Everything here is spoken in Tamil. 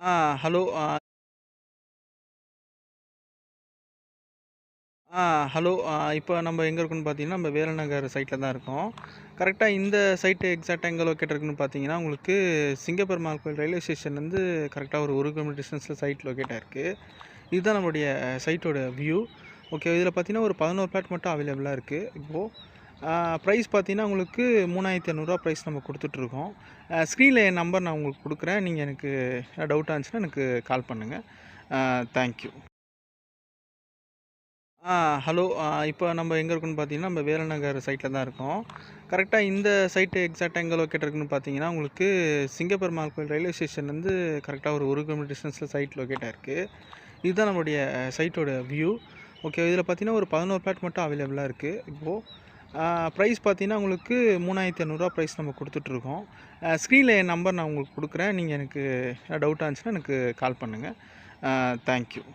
ஆ ஹலோ. ஆ ஹலோ. இப்போ நம்ம எங்கே இருக்கோம்னு பார்த்தீங்கன்னா, நம்ம வேலநகர் சைட்ல தான் இருக்கோம். கரெக்ட்டா இந்த சைட்டு எக்ஸாக்ட்டா எங்க லொக்கேட் இருக்குன்னு பார்த்தீங்கன்னா, உங்களுக்கு சிங்கப்பெருமாள் கோயில் ரயில்வே ஸ்டேஷன்லேருந்து கரெக்ட்டா ஒரு 1 கிலோமீட்டர் டிஸ்டன்ஸில சைட் லொக்கேட் ஆயிருக்கு. இதுதான் நம்மளுடைய சைட்டோட வியூ. ஓகே. இதில பார்த்தீங்கன்னா, ஒரு 11 பிளாட் மட்டும் அவைலபிளா இருக்கு இப்போ. ப்ரைஸ் பார்த்தீங்கன்னா, உங்களுக்கு ரூ. 3500 ப்ரைஸ் நம்ம குடுத்துட்ருக்கோம். ஸ்க்ரீன்ல என் நம்பர் நான் உங்களுக்கு குடுக்குறேன். நீங்க எனக்கு டவுட்டா இருந்துச்சுன்னா எனக்கு கால் பண்ணுங்க. Thank you. ஆ ஹலோ. இப்போ நம்ம எங்கே இருக்கோம்னு பார்த்தீங்கன்னா, நம்ம வேலநகர் சைட்ல தான் இருக்கோம். கரெக்ட்டா இந்த சைட்டு எக்ஸாக்ட்டா எங்க லொக்கேட் இருக்குன்னு பார்த்தீங்கன்னா, உங்களுக்கு சிங்கப்பெருமாள் கோயில் ரயில்வே ஸ்டேஷன்லேருந்து கரெக்ட்டா ஒரு 1 கிலோமீட்டர் டிஸ்டன்ஸில சைட் லொக்கேட் ஆயிருக்கு. இதுதான் நம்மளுடைய சைட்டோட வியூ. ஓகே. இதில பார்த்தீங்கன்னா, ஒரு 11 பிளாட் மட்டும் அவைலபிளா இருக்கு இப்போ. ப்ரைஸ் பார்த்தீங்கன்னா, உங்களுக்கு ரூ. 3500 ப்ரைஸ் நம்ம குடுத்துட்ருக்கோம். ஸ்க்ரீன்ல என் நம்பர் நான் உங்களுக்கு குடுக்குறேன். நீங்க எனக்கு டவுட்டா இருந்துச்சுன்னா எனக்கு கால் பண்ணுங்க. Thank you.